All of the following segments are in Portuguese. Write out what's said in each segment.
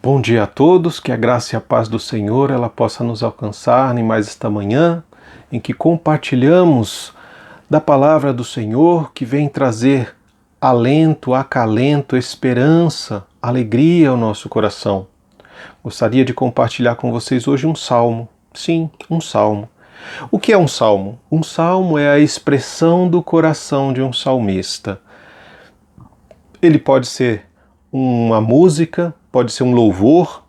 Bom dia a todos, que a graça e a paz do Senhor ela possa nos alcançar em mais esta manhã, em que compartilhamos da palavra do Senhor que vem trazer alento, acalento, esperança, alegria ao nosso coração. Gostaria de compartilhar com vocês hoje um salmo. Sim, um salmo. O que é um salmo? Um salmo é a expressão do coração de um salmista. Ele pode ser uma música, pode ser um louvor,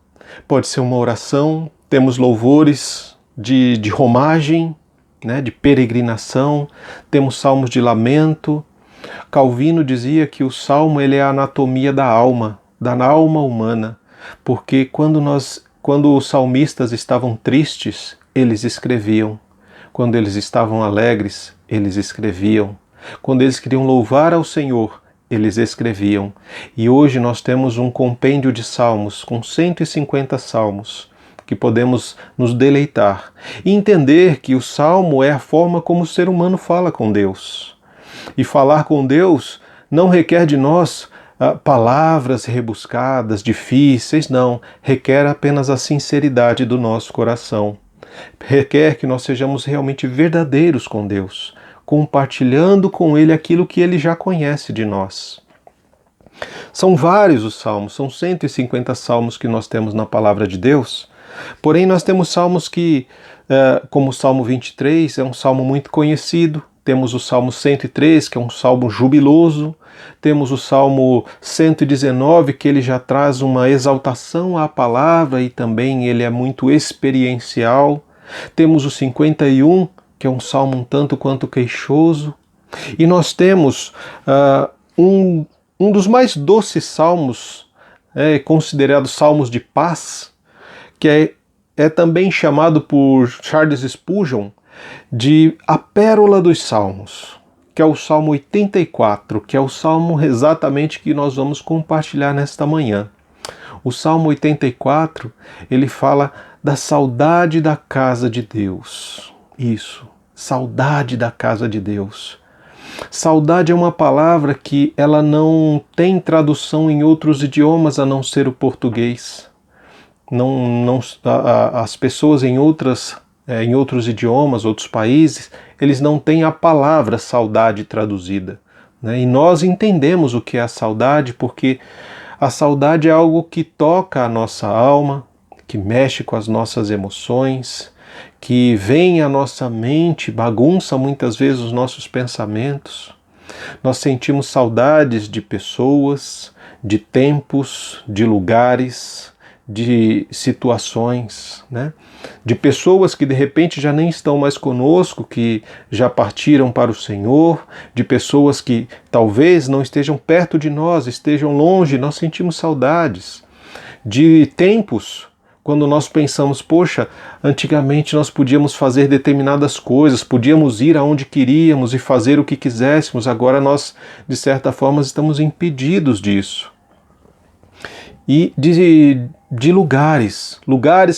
pode ser uma oração. Temos louvores de romagem, de peregrinação, temos salmos de lamento. Calvino dizia que o salmo ele é a anatomia da alma humana, porque quando os salmistas estavam tristes, eles escreviam. Quando eles estavam alegres, eles escreviam. Quando eles queriam louvar ao Senhor, eles escreviam. E hoje nós temos um compêndio de salmos, com 150 salmos, que podemos nos deleitar e entender que o salmo é a forma como o ser humano fala com Deus. E falar com Deus não requer de nós palavras rebuscadas, difíceis, não. Requer apenas a sinceridade do nosso coração. Requer que nós sejamos realmente verdadeiros com Deus, compartilhando com Ele aquilo que Ele já conhece de nós. São vários os salmos, são 150 salmos que nós temos na palavra de Deus, porém nós temos salmos que, como o Salmo 23, é um salmo muito conhecido, temos o Salmo 103, que é um salmo jubiloso, temos o Salmo 119, que ele já traz uma exaltação à palavra e também ele é muito experiencial, temos o 51, que é um salmo um tanto quanto queixoso, e nós temos um dos mais doces salmos, considerados salmos de paz, que é também chamado por Charles Spurgeon de a pérola dos salmos, que é o Salmo 84, que é o salmo exatamente que nós vamos compartilhar nesta manhã. O Salmo 84, ele fala da saudade da casa de Deus. Isso, saudade da casa de Deus. Saudade é uma palavra que ela não tem tradução em outros idiomas a não ser o português. As pessoas em outros idiomas, outros países, eles não têm a palavra saudade traduzida. E nós entendemos o que é a saudade porque a saudade é algo que toca a nossa alma, que mexe com as nossas emoções, que vem à nossa mente, bagunça muitas vezes os nossos pensamentos. Nós sentimos saudades de pessoas, de tempos, de lugares, de situações, de pessoas que de repente já nem estão mais conosco, que já partiram para o Senhor, de pessoas que talvez não estejam perto de nós, estejam longe, nós sentimos saudades, de tempos, quando nós pensamos, poxa, antigamente nós podíamos fazer determinadas coisas, podíamos ir aonde queríamos e fazer o que quiséssemos, agora nós, de certa forma, estamos impedidos disso. E de lugares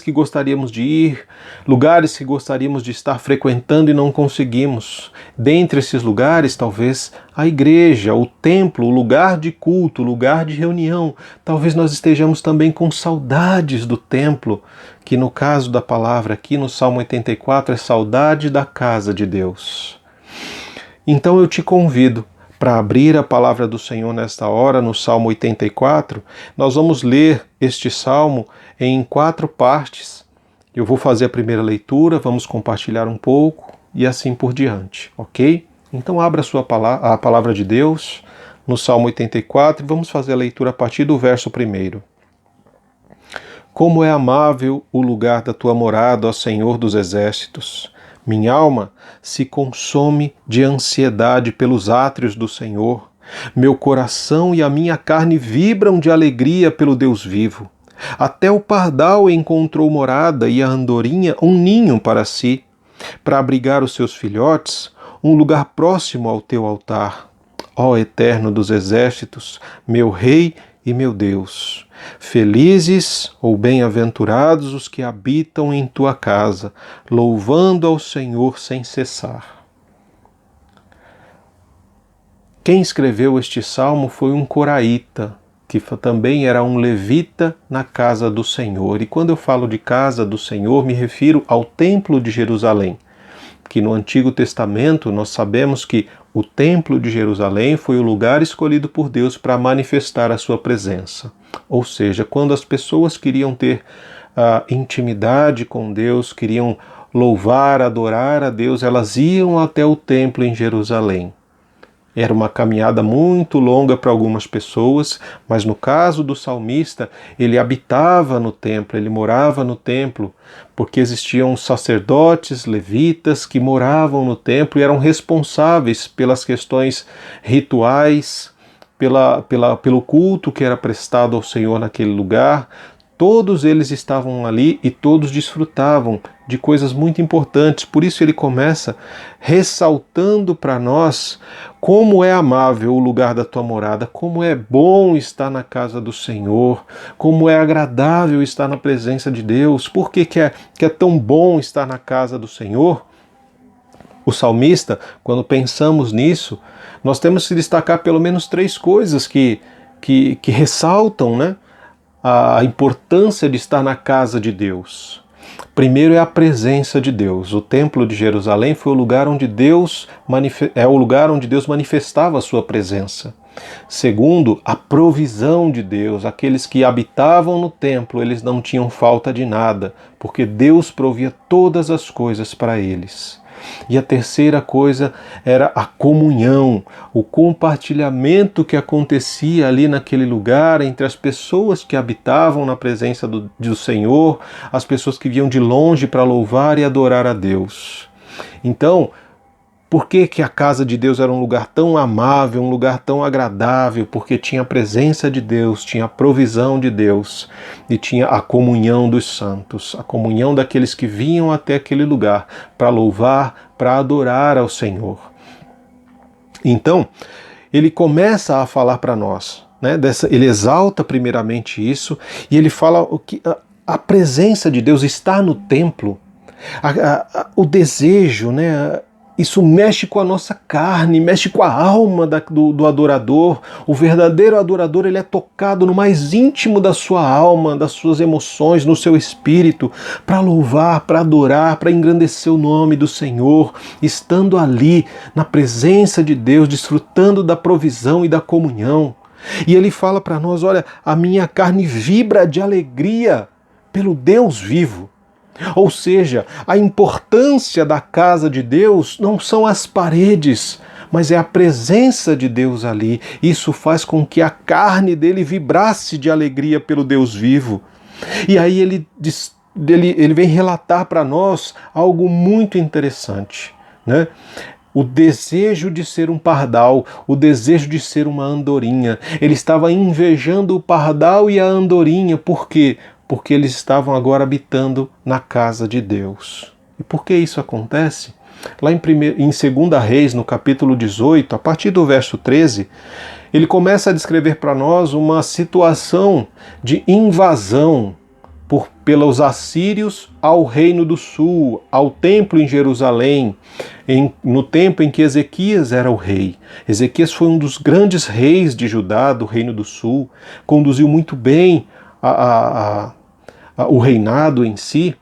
que gostaríamos de ir, lugares que gostaríamos de estar frequentando e não conseguimos. Dentre esses lugares, talvez a igreja, o templo, o lugar de culto, o lugar de reunião. Talvez nós estejamos também com saudades do templo, que no caso da palavra aqui no Salmo 84 é saudade da casa de Deus. Então eu te convido para abrir a palavra do Senhor nesta hora, no Salmo 84, nós vamos ler este salmo em 4 partes. Eu vou fazer a primeira leitura, vamos compartilhar um pouco e assim por diante, ok? Então abra a palavra de Deus no Salmo 84 e vamos fazer a leitura a partir do verso 1. Como é amável o lugar da tua morada, ó Senhor dos exércitos! Minha alma se consome de ansiedade pelos átrios do Senhor. Meu coração e a minha carne vibram de alegria pelo Deus vivo. Até o pardal encontrou morada e a andorinha um ninho para si, para abrigar os seus filhotes, um lugar próximo ao teu altar. Ó Eterno dos exércitos, meu Rei e meu Deus, felizes ou bem-aventurados os que habitam em tua casa, louvando ao Senhor sem cessar. Quem escreveu este salmo foi um coraíta, que também era um levita na casa do Senhor. E quando eu falo de casa do Senhor, me refiro ao Templo de Jerusalém, que no Antigo Testamento nós sabemos que o Templo de Jerusalém foi o lugar escolhido por Deus para manifestar a sua presença. Ou seja, quando as pessoas queriam ter intimidade com Deus, queriam louvar, adorar a Deus, elas iam até o templo em Jerusalém. Era uma caminhada muito longa para algumas pessoas, mas no caso do salmista, ele habitava no templo, ele morava no templo, porque existiam sacerdotes, levitas que moravam no templo e eram responsáveis pelas questões rituais, pelo culto que era prestado ao Senhor naquele lugar. Todos eles estavam ali e todos desfrutavam de coisas muito importantes. Por isso ele começa ressaltando para nós como é amável o lugar da tua morada, como é bom estar na casa do Senhor, como é agradável estar na presença de Deus. Por que é tão bom estar na casa do Senhor? O salmista, quando pensamos nisso, nós temos que destacar pelo menos 3 coisas que ressaltam, né, a importância de estar na casa de Deus. Primeiro é a presença de Deus. O Templo de Jerusalém foi o lugar onde Deus manifestava a sua presença. Segundo, a provisão de Deus. Aqueles que habitavam no templo, eles não tinham falta de nada, porque Deus provia todas as coisas para eles. E a terceira coisa era a comunhão, o compartilhamento que acontecia ali naquele lugar entre as pessoas que habitavam na presença do Senhor, as pessoas que vinham de longe para louvar e adorar a Deus. Então, por que a casa de Deus era um lugar tão amável, um lugar tão agradável? Porque tinha a presença de Deus, tinha a provisão de Deus e tinha a comunhão dos santos, a comunhão daqueles que vinham até aquele lugar para louvar, para adorar ao Senhor. Então, ele começa a falar para nós, né, ele exalta primeiramente isso e ele fala que a presença de Deus está no templo, o desejo, né? Isso mexe com a nossa carne, mexe com a alma do adorador. O verdadeiro adorador, ele é tocado no mais íntimo da sua alma, das suas emoções, no seu espírito, para louvar, para adorar, para engrandecer o nome do Senhor, estando ali na presença de Deus, desfrutando da provisão e da comunhão. E ele fala para nós, olha, a minha carne vibra de alegria pelo Deus vivo. Ou seja, a importância da casa de Deus não são as paredes, mas é a presença de Deus ali. Isso faz com que a carne dele vibrasse de alegria pelo Deus vivo. E aí ele vem relatar para nós algo muito interessante, né? O desejo de ser um pardal, o desejo de ser uma andorinha. Ele estava invejando o pardal e a andorinha. Por quê? Porque eles estavam agora habitando na casa de Deus. E por que isso acontece? Lá em 2 Reis, no capítulo 18, a partir do verso 13, ele começa a descrever para nós uma situação de invasão pelos assírios ao reino do sul, ao templo em Jerusalém, no tempo em que Ezequias era o rei. Ezequias foi um dos grandes reis de Judá, do reino do sul, conduziu muito bem o reinado em si.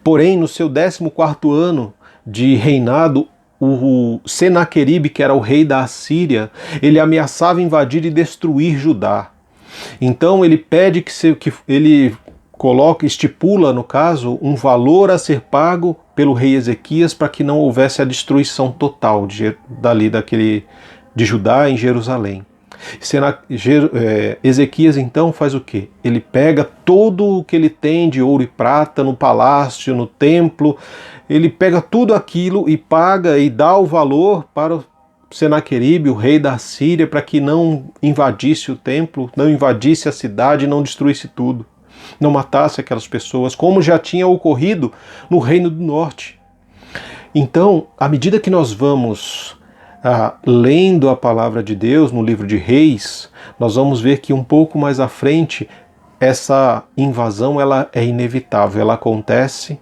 Porém, no seu 14º ano de reinado, o Senaqueribe, que era o rei da Assíria, ele ameaçava invadir e destruir Judá. Então ele pede que ele estipula, no caso, um valor a ser pago pelo rei Ezequias para que não houvesse a destruição total de Judá em Jerusalém. Ezequias então faz o quê? Ele pega todo o que ele tem de ouro e prata no palácio, no templo, ele pega tudo aquilo e paga e dá o valor para o Senaqueribe, o rei da Síria, para que não invadisse o templo, não invadisse a cidade, não destruísse tudo, não matasse aquelas pessoas, como já tinha ocorrido no Reino do Norte. Então, à medida que nós vamos lendo a palavra de Deus no livro de Reis, nós vamos ver que um pouco mais à frente essa invasão ela é inevitável, ela acontece,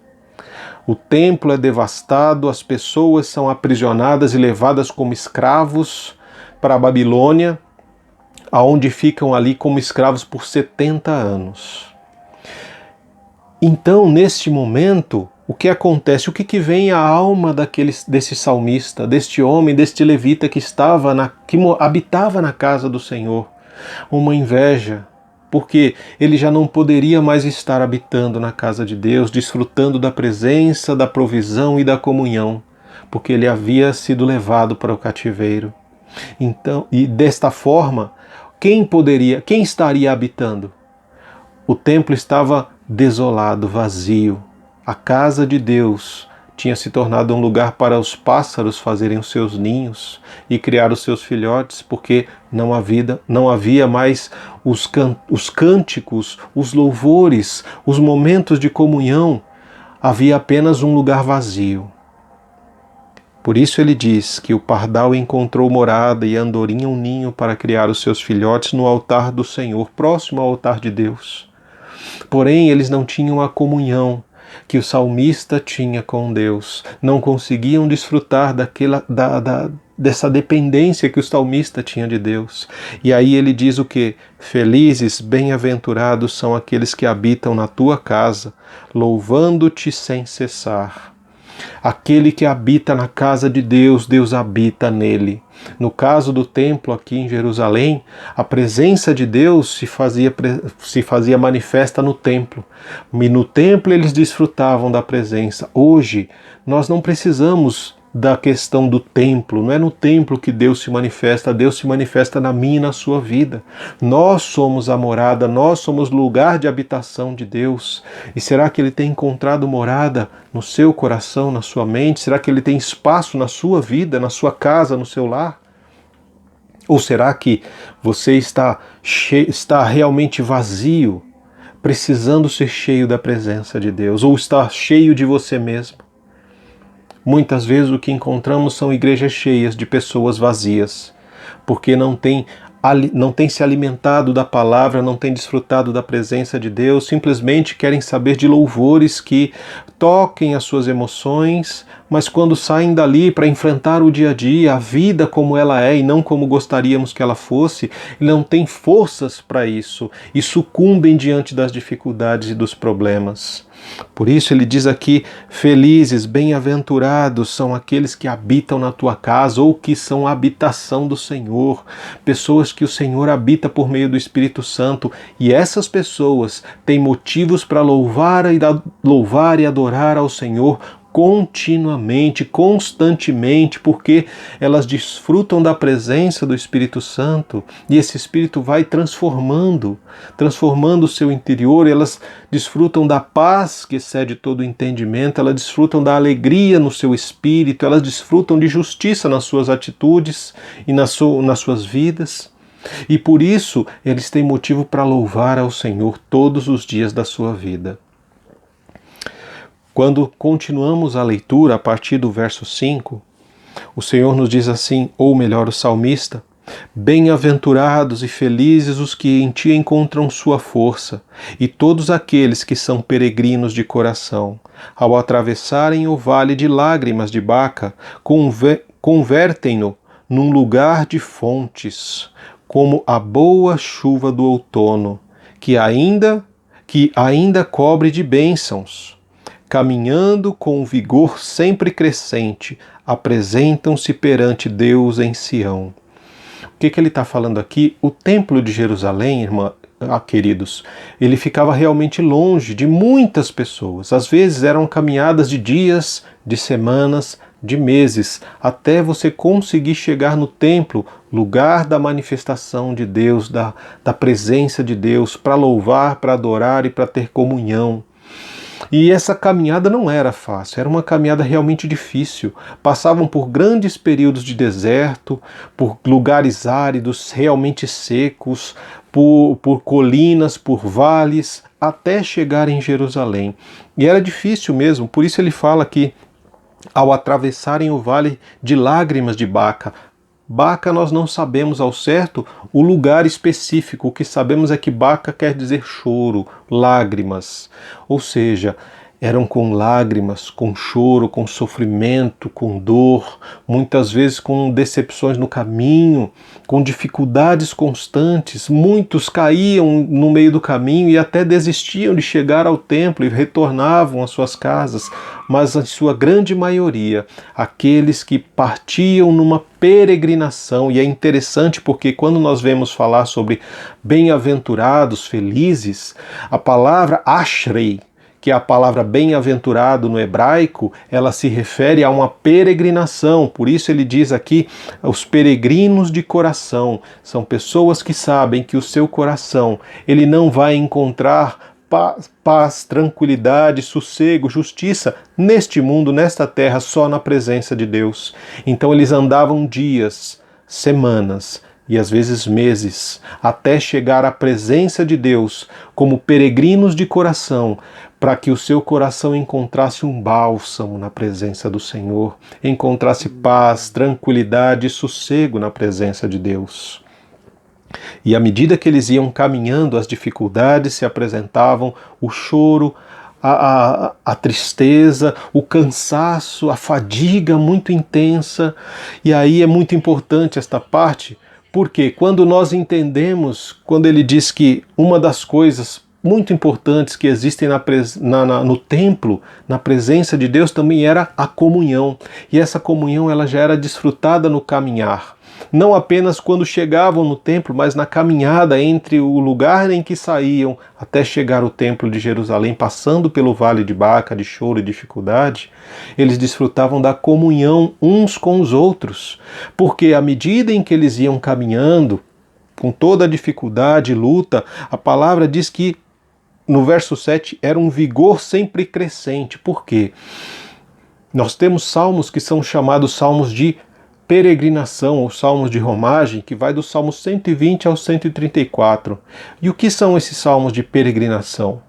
o templo é devastado, as pessoas são aprisionadas e levadas como escravos para a Babilônia, aonde ficam ali como escravos por 70 anos. Então, neste momento, o que acontece? O que vem à alma desse salmista, deste homem, deste levita que habitava na casa do Senhor? Uma inveja, porque ele já não poderia mais estar habitando na casa de Deus, desfrutando da presença, da provisão e da comunhão, porque ele havia sido levado para o cativeiro. Então, e desta forma, quem estaria habitando? O templo estava desolado, vazio. A casa de Deus tinha se tornado um lugar para os pássaros fazerem os seus ninhos e criar os seus filhotes, porque não havia mais os cânticos, os louvores, os momentos de comunhão. Havia apenas um lugar vazio. Por isso ele diz que o pardal encontrou morada e a andorinha um ninho para criar os seus filhotes no altar do Senhor, próximo ao altar de Deus. Porém, eles não tinham a comunhão que o salmista tinha com Deus. Não conseguiam desfrutar dessa dependência que o salmista tinha de Deus. E aí ele diz o quê? Felizes, bem-aventurados são aqueles que habitam na tua casa, louvando-te sem cessar. Aquele que habita na casa de Deus, Deus habita nele. No caso do templo aqui em Jerusalém, a presença de Deus se fazia manifesta no templo. E no templo eles desfrutavam da presença. Hoje, nós não precisamos da questão do templo, não é no templo que Deus se manifesta na minha e na sua vida. Nós somos a morada, nós somos lugar de habitação de Deus. E será que Ele tem encontrado morada no seu coração, na sua mente? Será que Ele tem espaço na sua vida, na sua casa, no seu lar? Ou será que você está realmente vazio, precisando ser cheio da presença de Deus? Ou está cheio de você mesmo? Muitas vezes o que encontramos são igrejas cheias de pessoas vazias, porque não têm se alimentado da palavra, não têm desfrutado da presença de Deus, simplesmente querem saber de louvores que toquem as suas emoções, mas quando saem dali para enfrentar o dia a dia, a vida como ela é e não como gostaríamos que ela fosse, não têm forças para isso e sucumbem diante das dificuldades e dos problemas. Por isso ele diz aqui, felizes, bem-aventurados são aqueles que habitam na tua casa ou que são a habitação do Senhor, pessoas que o Senhor habita por meio do Espírito Santo, e essas pessoas têm motivos para louvar e adorar ao Senhor continuamente, constantemente, porque elas desfrutam da presença do Espírito Santo e esse Espírito vai transformando o seu interior, elas desfrutam da paz que excede todo entendimento, elas desfrutam da alegria no seu espírito, elas desfrutam de justiça nas suas atitudes e nas suas vidas. E por isso eles têm motivo para louvar ao Senhor todos os dias da sua vida. Quando continuamos a leitura a partir do verso 5, o Senhor nos diz assim, ou melhor, o salmista, bem-aventurados e felizes os que em ti encontram sua força, e todos aqueles que são peregrinos de coração, ao atravessarem o vale de lágrimas de Baca, convertem-no num lugar de fontes, como a boa chuva do outono, que ainda cobre de bênçãos. Caminhando com vigor sempre crescente, apresentam-se perante Deus em Sião. O que ele está falando aqui? O templo de Jerusalém, queridos, ele ficava realmente longe de muitas pessoas. Às vezes eram caminhadas de dias, de semanas, de meses, até você conseguir chegar no templo, lugar da manifestação de Deus, da presença de Deus, para louvar, para adorar e para ter comunhão. E essa caminhada não era fácil, era uma caminhada realmente difícil. Passavam por grandes períodos de deserto, por lugares áridos, realmente secos, por colinas, por vales, até chegar em Jerusalém. E era difícil mesmo, por isso ele fala que ao atravessarem o vale de lágrimas de Baca, Baca nós não sabemos ao certo o lugar específico, o que sabemos é que Baca quer dizer choro, lágrimas, ou seja, eram com lágrimas, com choro, com sofrimento, com dor, muitas vezes com decepções no caminho, com dificuldades constantes. Muitos caíam no meio do caminho e até desistiam de chegar ao templo e retornavam às suas casas, mas a sua grande maioria, aqueles que partiam numa peregrinação. E é interessante porque quando nós vemos falar sobre bem-aventurados, felizes, a palavra ashrei, que é a palavra bem-aventurado no hebraico, ela se refere a uma peregrinação. Por isso ele diz aqui, os peregrinos de coração. São pessoas que sabem que o seu coração, ele não vai encontrar paz, tranquilidade, sossego, justiça neste mundo, nesta terra, só na presença de Deus. Então eles andavam dias, semanas e às vezes meses, até chegar à presença de Deus, como peregrinos de coração, para que o seu coração encontrasse um bálsamo na presença do Senhor, encontrasse paz, tranquilidade e sossego na presença de Deus. E à medida que eles iam caminhando, as dificuldades se apresentavam, o choro, a tristeza, o cansaço, a fadiga muito intensa. E aí é muito importante esta parte, porque quando nós entendemos, quando ele diz que uma das coisas muito importantes que existem no templo, na presença de Deus, também era a comunhão. E essa comunhão ela já era desfrutada no caminhar. Não apenas quando chegavam no templo, mas na caminhada entre o lugar em que saíam até chegar ao templo de Jerusalém, passando pelo vale de Baca, de choro e dificuldade, eles desfrutavam da comunhão uns com os outros, porque à medida em que eles iam caminhando, com toda a dificuldade e luta, a palavra diz que no verso 7 era um vigor sempre crescente. Por quê? Nós temos salmos que são chamados salmos de peregrinação ou salmos de romagem, que vai do Salmo 120 ao 134. E o que são esses salmos de peregrinação?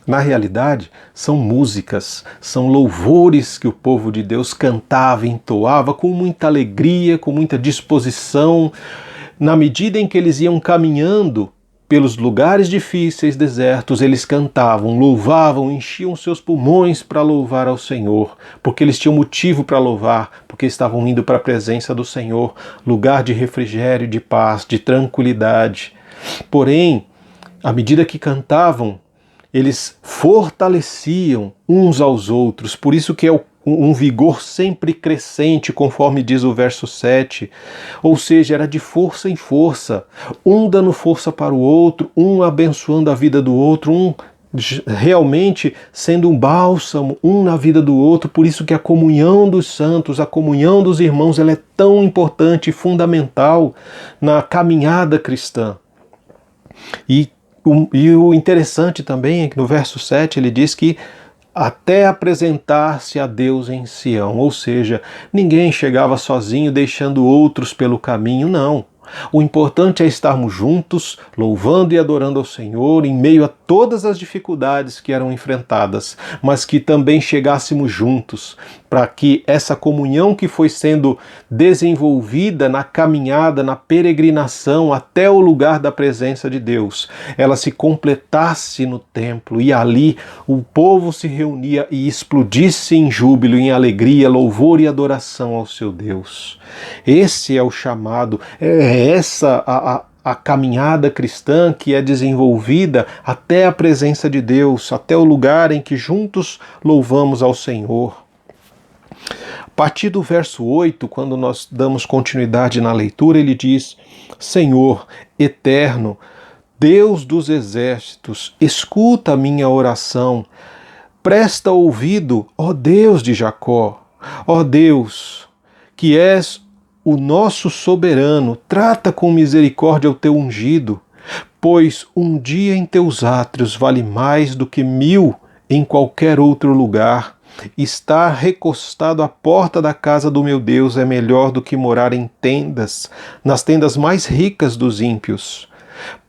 Na realidade, são músicas, são louvores que o povo de Deus cantava e entoava com muita alegria, com muita disposição. Na medida em que eles iam caminhando pelos lugares difíceis, desertos, eles cantavam, louvavam, enchiam seus pulmões para louvar ao Senhor, porque eles tinham motivo para louvar, porque estavam indo para a presença do Senhor, lugar de refrigério, de paz, de tranquilidade. Porém, à medida que cantavam, eles fortaleciam uns aos outros, por isso que é um vigor sempre crescente, conforme diz o verso 7, ou seja, era de força em força, um dando força para o outro, um abençoando a vida do outro, um realmente sendo um bálsamo, um na vida do outro. Por isso que a comunhão dos santos, a comunhão dos irmãos, ela é tão importante e fundamental na caminhada cristã. E o interessante também é que no verso 7 ele diz que até apresentar-se a Deus em Sião, ou seja, ninguém chegava sozinho deixando outros pelo caminho, não. O importante é estarmos juntos, louvando e adorando ao Senhor em meio a todas as dificuldades que eram enfrentadas, mas que também chegássemos juntos, para que essa comunhão que foi sendo desenvolvida na caminhada, na peregrinação até o lugar da presença de Deus, ela se completasse no templo e ali o povo se reunia e explodisse em júbilo, em alegria, louvor e adoração ao seu Deus. Esse é o chamado, é essa a caminhada cristã que é desenvolvida até a presença de Deus, até o lugar em que juntos louvamos ao Senhor. A partir do verso 8, quando nós damos continuidade na leitura, ele diz: Senhor eterno, Deus dos exércitos, escuta a minha oração, presta ouvido, ó Deus de Jacó, ó Deus, que és o nosso soberano, trata com misericórdia o teu ungido, pois um dia em teus átrios vale mais do que 1000 em qualquer outro lugar. Estar recostado à porta da casa do meu Deus é melhor do que morar em tendas, nas tendas mais ricas dos ímpios.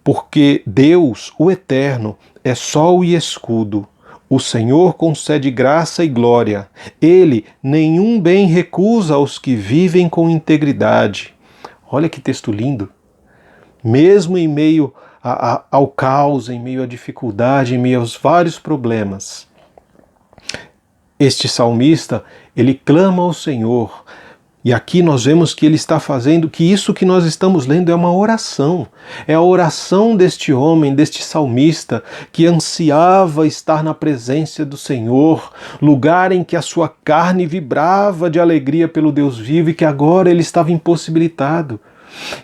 Porque Deus, o Eterno, é sol e escudo. O Senhor concede graça e glória. Ele nenhum bem recusa aos que vivem com integridade. Olha que texto lindo. Mesmo em meio ao caos, em meio à dificuldade, em meio aos vários problemas, este salmista, ele clama ao Senhor. E aqui nós vemos que ele está fazendo, que isso que nós estamos lendo é uma oração. É a oração deste homem, deste salmista, que ansiava estar na presença do Senhor, lugar em que a sua carne vibrava de alegria pelo Deus vivo e que agora ele estava impossibilitado.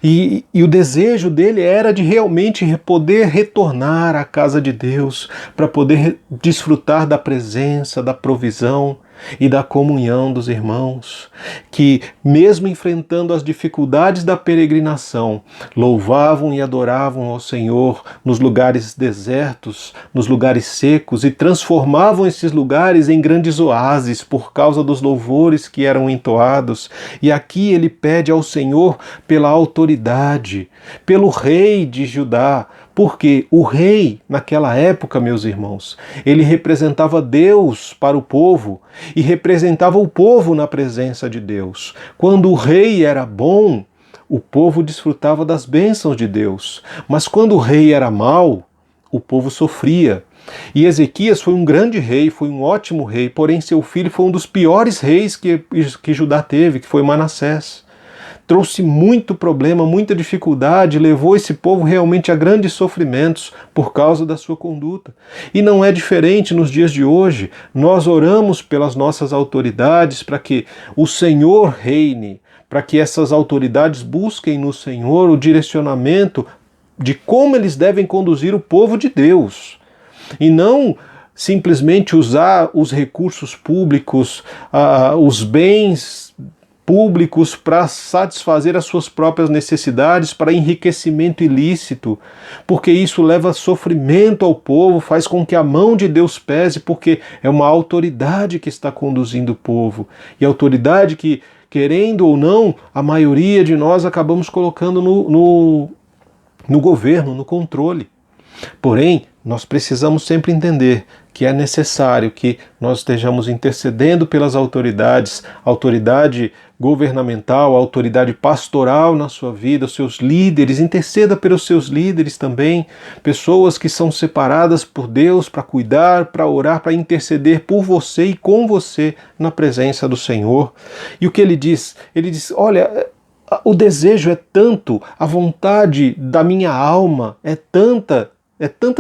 E o desejo dele era de realmente poder retornar à casa de Deus, para poder desfrutar da presença, da provisão e da comunhão dos irmãos, que mesmo enfrentando as dificuldades da peregrinação, louvavam e adoravam ao Senhor nos lugares desertos, nos lugares secos, e transformavam esses lugares em grandes oásis por causa dos louvores que eram entoados. E aqui ele pede ao Senhor pela autoridade, pelo rei de Judá, porque o rei, naquela época, meus irmãos, ele representava Deus para o povo e representava o povo na presença de Deus. Quando o rei era bom, o povo desfrutava das bênçãos de Deus. Mas quando o rei era mau, o povo sofria. E Ezequias foi um grande rei, foi um ótimo rei, porém seu filho foi um dos piores reis que Judá teve, que foi Manassés. Trouxe muito problema, muita dificuldade, levou esse povo realmente a grandes sofrimentos por causa da sua conduta. E não é diferente nos dias de hoje. Nós oramos pelas nossas autoridades para que o Senhor reine, para que essas autoridades busquem no Senhor o direcionamento de como eles devem conduzir o povo de Deus. E não simplesmente usar os recursos públicos, os bens públicos para satisfazer as suas próprias necessidades, para enriquecimento ilícito, porque isso leva sofrimento ao povo, faz com que a mão de Deus pese, porque é uma autoridade que está conduzindo o povo, e a autoridade que, querendo ou não, a maioria de nós acabamos colocando no governo, no controle. Porém, nós precisamos sempre entender que é necessário que nós estejamos intercedendo pelas autoridades, autoridade governamental, autoridade pastoral na sua vida, os seus líderes, interceda pelos seus líderes também, pessoas que são separadas por Deus para cuidar, para orar, para interceder por você e com você na presença do Senhor. E o que ele diz? Ele diz, olha, o desejo é tanto, a vontade da minha alma é tanta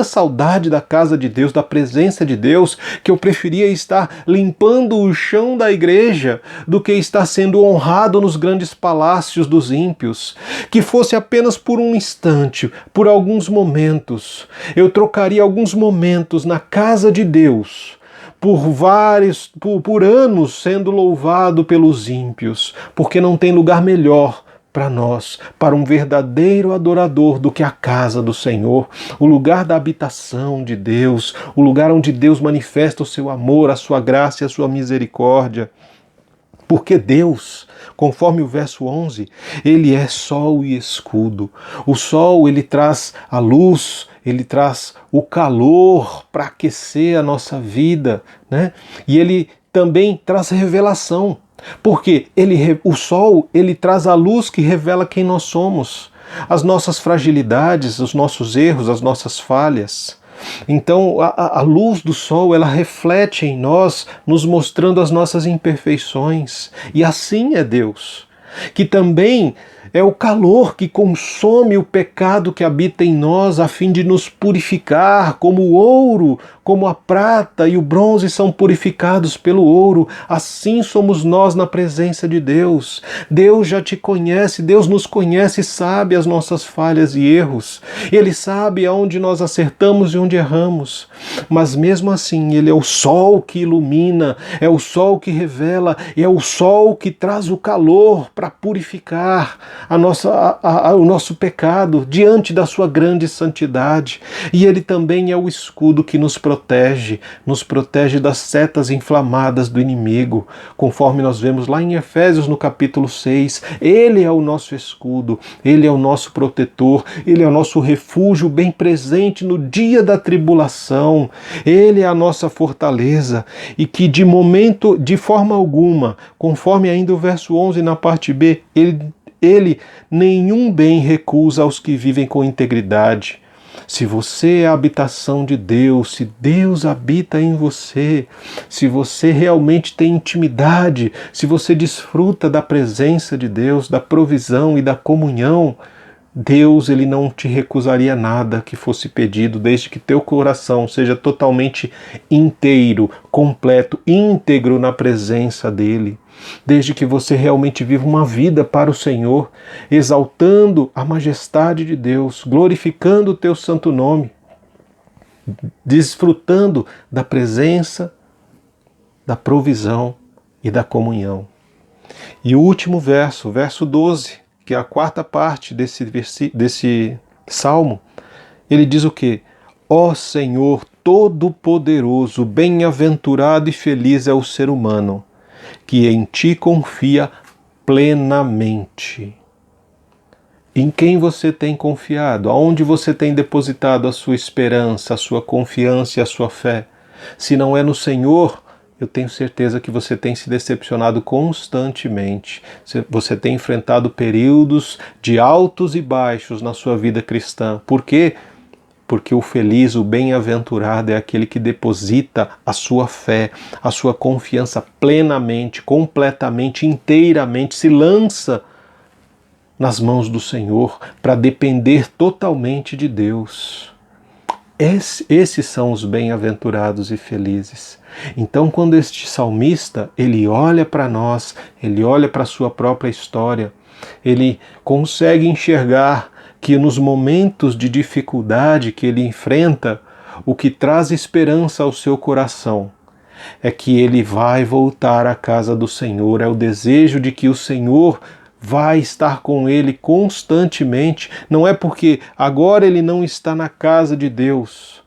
saudade da casa de Deus, da presença de Deus, que eu preferia estar limpando o chão da igreja do que estar sendo honrado nos grandes palácios dos ímpios. Que fosse apenas por um instante, por alguns momentos. Eu trocaria alguns momentos na casa de Deus por anos sendo louvado pelos ímpios, porque não tem lugar melhor para nós, para um verdadeiro adorador, do que a casa do Senhor, o lugar da habitação de Deus, o lugar onde Deus manifesta o seu amor, a sua graça e a sua misericórdia. Porque Deus, conforme o verso 11, ele é sol e escudo. O sol, ele traz a luz, ele traz o calor para aquecer a nossa vida, né? E ele também traz revelação. Porque o sol, ele traz a luz que revela quem nós somos, as nossas fragilidades, os nossos erros, as nossas falhas. Então a luz do sol, ela reflete em nós, nos mostrando as nossas imperfeições. E assim é Deus, que também é o calor que consome o pecado que habita em nós, a fim de nos purificar, como o ouro, como a prata e o bronze são purificados pelo ouro. Assim somos nós na presença de Deus. Deus já te conhece, Deus nos conhece e sabe as nossas falhas e erros. Ele sabe aonde nós acertamos e onde erramos. Mas mesmo assim, Ele é o sol que ilumina, é o sol que revela, é o sol que traz o calor para purificar o nosso pecado diante da sua grande santidade. E Ele também é o escudo que nos protege das setas inflamadas do inimigo, conforme nós vemos lá em Efésios no capítulo 6. Ele é o nosso escudo, Ele é o nosso protetor, Ele é o nosso refúgio bem presente no dia da tribulação. Ele é a nossa fortaleza, e que de forma alguma, conforme ainda o verso 11 na parte B, ele nenhum bem recusa aos que vivem com integridade. Se você é a habitação de Deus, se Deus habita em você, se você realmente tem intimidade, se você desfruta da presença de Deus, da provisão e da comunhão, Deus, ele não te recusaria nada que fosse pedido, desde que teu coração seja totalmente inteiro, completo, íntegro na presença dele. Desde que você realmente viva uma vida para o Senhor, exaltando a majestade de Deus, glorificando o teu santo nome, desfrutando da presença, da provisão e da comunhão. E o último verso, verso 12, que é a quarta parte desse salmo, ele diz o quê? Ó Senhor Todo-Poderoso, bem-aventurado e feliz é o ser humano, que em ti confia plenamente. Em quem você tem confiado? Aonde você tem depositado a sua esperança, a sua confiança e a sua fé? Se não é no Senhor, eu tenho certeza que você tem se decepcionado constantemente. Você tem enfrentado períodos de altos e baixos na sua vida cristã. Por quê? Porque o feliz, o bem-aventurado é aquele que deposita a sua fé, a sua confiança plenamente, completamente, inteiramente, se lança nas mãos do Senhor para depender totalmente de Deus. Esses são os bem-aventurados e felizes. Então, quando este salmista, ele olha para nós, ele olha para a sua própria história, ele consegue enxergar que nos momentos de dificuldade que ele enfrenta, o que traz esperança ao seu coração é que ele vai voltar à casa do Senhor, é o desejo de que o Senhor vai estar com ele constantemente. Não é porque agora ele não está na casa de Deus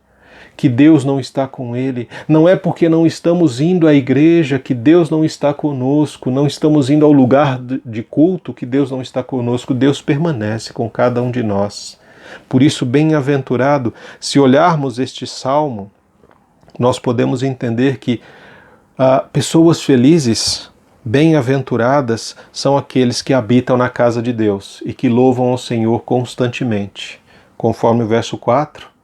que Deus não está com ele. Não é porque não estamos indo à igreja que Deus não está conosco. Não estamos indo ao lugar de culto que Deus não está conosco. Deus permanece com cada um de nós. Por isso, bem-aventurado, se olharmos este salmo, nós podemos entender que pessoas felizes, bem-aventuradas, são aqueles que habitam na casa de Deus e que louvam ao Senhor constantemente. Conforme o verso 4,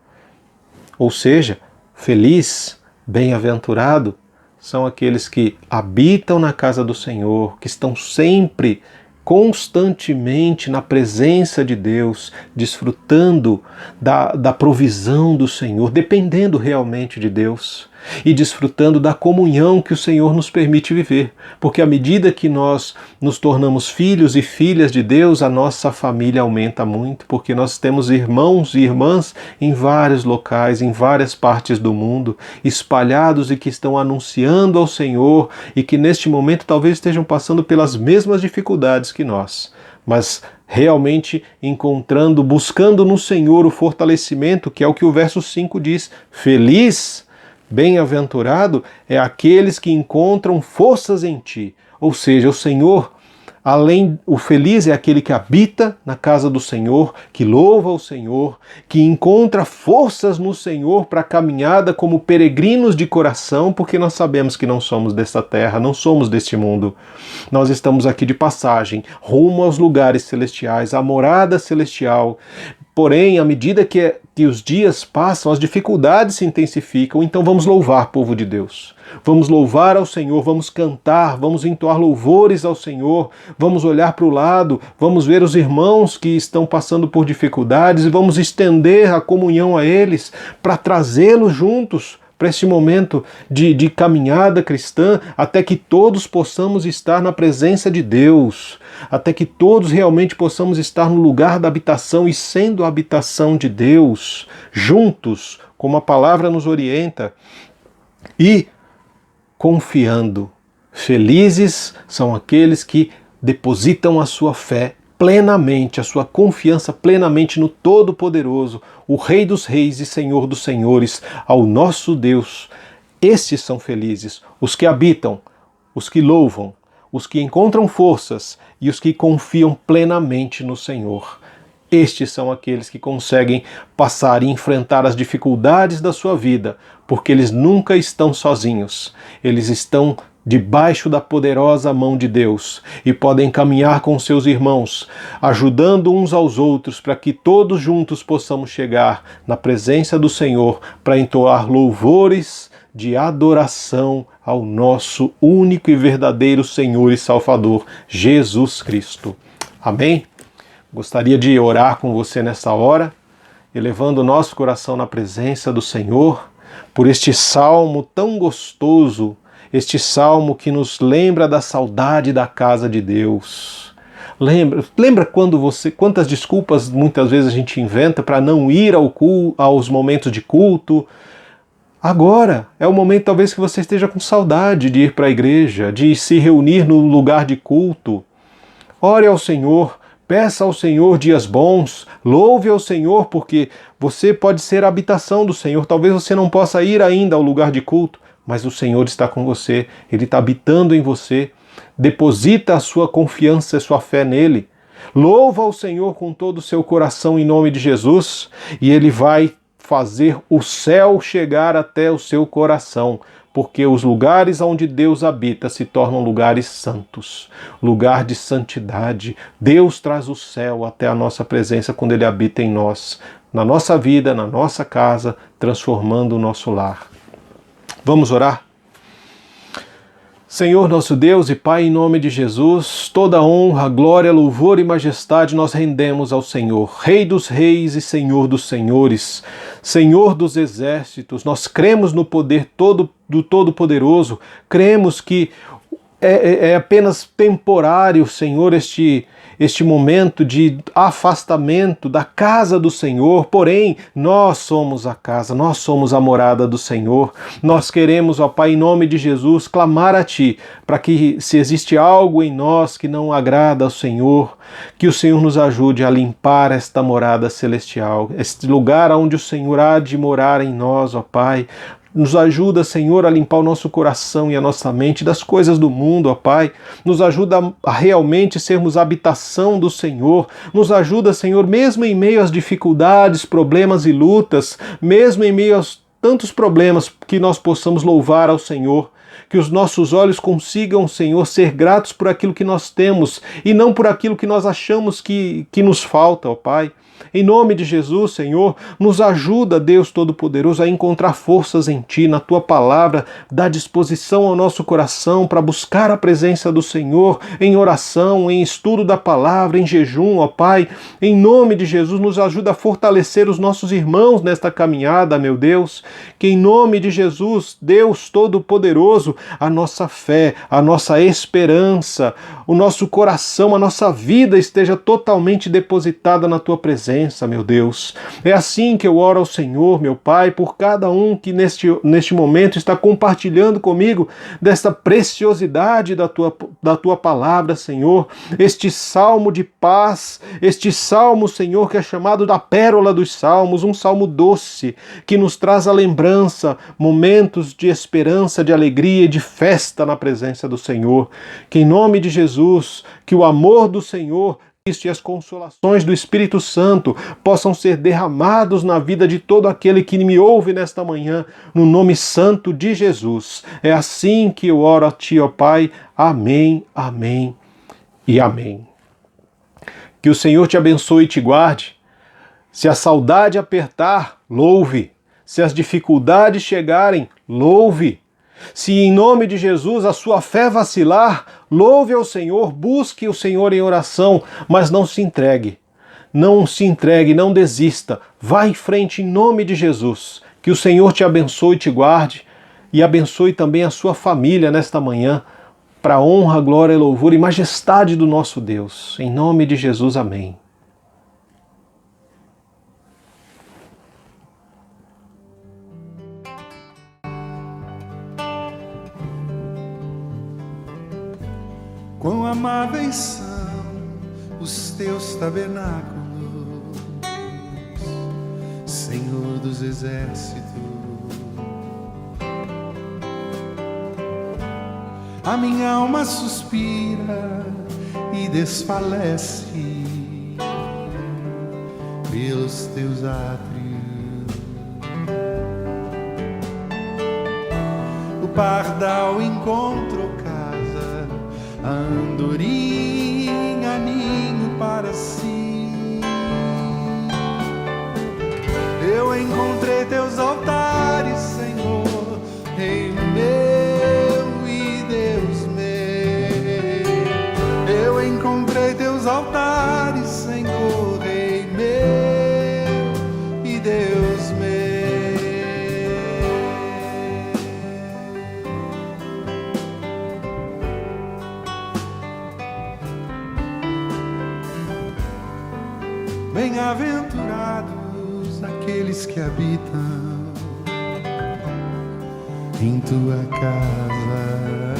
ou seja, feliz, bem-aventurado, são aqueles que habitam na casa do Senhor, que estão sempre, constantemente na presença de Deus, desfrutando da provisão do Senhor, dependendo realmente de Deus e desfrutando da comunhão que o Senhor nos permite viver. Porque à medida que nós nos tornamos filhos e filhas de Deus, a nossa família aumenta muito, porque nós temos irmãos e irmãs em vários locais, em várias partes do mundo, espalhados e que estão anunciando ao Senhor e que neste momento talvez estejam passando pelas mesmas dificuldades que nós, mas realmente encontrando, buscando no Senhor o fortalecimento, que é o que o verso 5 diz: feliz, bem-aventurado é aqueles que encontram forças em ti. Ou seja, o Senhor, o feliz é aquele que habita na casa do Senhor, que louva o Senhor, que encontra forças no Senhor para a caminhada como peregrinos de coração, porque nós sabemos que não somos desta terra, não somos deste mundo. Nós estamos aqui de passagem, rumo aos lugares celestiais, à morada celestial. Porém, à medida que os dias passam, as dificuldades se intensificam. Então vamos louvar, povo de Deus. Vamos louvar ao Senhor, vamos cantar, vamos entoar louvores ao Senhor, vamos olhar para o lado, vamos ver os irmãos que estão passando por dificuldades e vamos estender a comunhão a eles para trazê-los juntos para esse momento de caminhada cristã, até que todos possamos estar na presença de Deus, até que todos realmente possamos estar no lugar da habitação e sendo a habitação de Deus, juntos, como a palavra nos orienta, e confiando. Felizes são aqueles que depositam a sua fé plenamente, a sua confiança plenamente no Todo-Poderoso, o Rei dos Reis e Senhor dos Senhores, ao nosso Deus. Estes são felizes, os que habitam, os que louvam, os que encontram forças e os que confiam plenamente no Senhor. Estes são aqueles que conseguem passar e enfrentar as dificuldades da sua vida, porque eles nunca estão sozinhos. Eles estão debaixo da poderosa mão de Deus e podem caminhar com seus irmãos, ajudando uns aos outros para que todos juntos possamos chegar na presença do Senhor para entoar louvores de adoração ao nosso único e verdadeiro Senhor e Salvador, Jesus Cristo. Amém? Gostaria de orar com você nessa hora, elevando o nosso coração na presença do Senhor, por este salmo tão gostoso, este salmo que nos lembra da saudade da casa de Deus. Lembra quantas desculpas muitas vezes a gente inventa para não ir aos momentos de culto? Agora é o momento talvez que você esteja com saudade de ir para a igreja, de se reunir no lugar de culto. Ore ao Senhor, peça ao Senhor dias bons, louve ao Senhor, porque você pode ser a habitação do Senhor. Talvez você não possa ir ainda ao lugar de culto, mas o Senhor está com você, Ele está habitando em você. Deposita a sua confiança e a sua fé nele. Louva ao Senhor com todo o seu coração em nome de Jesus, e Ele vai fazer o céu chegar até o seu coração, porque os lugares onde Deus habita se tornam lugares santos, lugar de santidade. Deus traz o céu até a nossa presença quando Ele habita em nós, na nossa vida, na nossa casa, transformando o nosso lar. Vamos orar? Senhor nosso Deus e Pai, em nome de Jesus, toda honra, glória, louvor e majestade nós rendemos ao Senhor, Rei dos reis e Senhor dos senhores, Senhor dos exércitos. Nós cremos no poder do Todo-Poderoso, cremos que é apenas temporário, Senhor, este momento de afastamento da casa do Senhor, porém, nós somos a casa, nós somos a morada do Senhor. Nós queremos, ó Pai, em nome de Jesus, clamar a Ti, para que, se existe algo em nós que não agrada ao Senhor, que o Senhor nos ajude a limpar esta morada celestial, este lugar onde o Senhor há de morar em nós, ó Pai. Nos ajuda, Senhor, a limpar o nosso coração e a nossa mente das coisas do mundo, ó Pai. Nos ajuda a realmente sermos habitação do Senhor. Nos ajuda, Senhor, mesmo em meio às dificuldades, problemas e lutas, mesmo em meio aos tantos problemas, que nós possamos louvar ao Senhor. Que os nossos olhos consigam, Senhor, ser gratos por aquilo que nós temos e não por aquilo que nós achamos que nos falta, ó Pai. Em nome de Jesus, Senhor, nos ajuda, Deus Todo-Poderoso, a encontrar forças em Ti, na Tua palavra, dá disposição ao nosso coração para buscar a presença do Senhor em oração, em estudo da palavra, em jejum, ó Pai. Em nome de Jesus, nos ajuda a fortalecer os nossos irmãos nesta caminhada, meu Deus. Que em nome de Jesus, Deus Todo-Poderoso, a nossa fé, a nossa esperança, o nosso coração, a nossa vida esteja totalmente depositada na Tua presença, meu Deus. É assim que eu oro ao Senhor, meu Pai, por cada um que neste momento está compartilhando comigo desta preciosidade da tua palavra, Senhor. Este salmo de paz, este salmo, Senhor, que é chamado da pérola dos salmos, um salmo doce, que nos traz a lembrança, momentos de esperança, de alegria e de festa na presença do Senhor. Que em nome de Jesus, que o amor do Senhor e as consolações do Espírito Santo possam ser derramados na vida de todo aquele que me ouve nesta manhã, no nome santo de Jesus. É assim que eu oro a Ti, ó Pai. Amém, amém e amém. Que o Senhor te abençoe e te guarde. Se a saudade apertar, louve. Se as dificuldades chegarem, louve. Se em nome de Jesus a sua fé vacilar, louve ao Senhor, busque o Senhor em oração, mas não se entregue. Não se entregue, não desista. Vá em frente em nome de Jesus. Que o Senhor te abençoe e te guarde e abençoe também a sua família nesta manhã, para a honra, glória, louvor e majestade do nosso Deus. Em nome de Jesus, amém. Quão amáveis são os teus tabernáculos, Senhor dos exércitos. A minha alma suspira e desfalece pelos teus átrios. O pardal encontrou a andorinha ninho para si. Eu encontrei teus altares, Senhor, Rei meu e Deus meu. Eu encontrei teus altares, Senhor, Rei meu e Deus meu. Bem-aventurados aqueles que habitam em tua casa,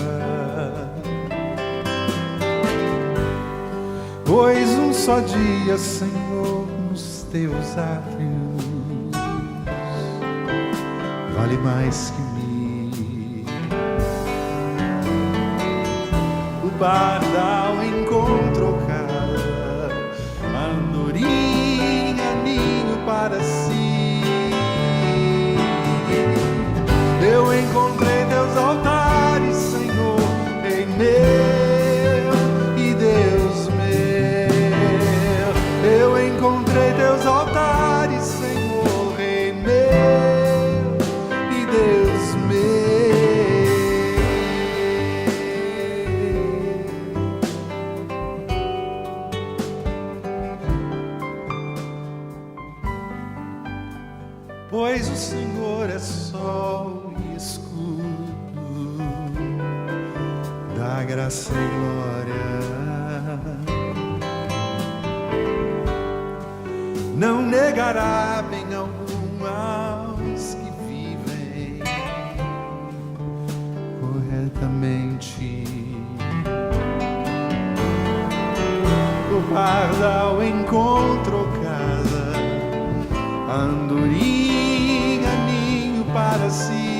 pois um só dia, Senhor, nos teus átrios vale mais que mil. O pardal encontrou casa, a andorinha ninho para si. Eu encontrei teus altares, Senhor, Rei meu e Deus meu. Eu encontrei teus altares, Senhor, Rei meu e Deus meu. Pois o Senhor é sol e escudo, da graça e glória. Não negará bem algum aos que vivem corretamente. O pardal encontrou casa, a andorinha ninho para si.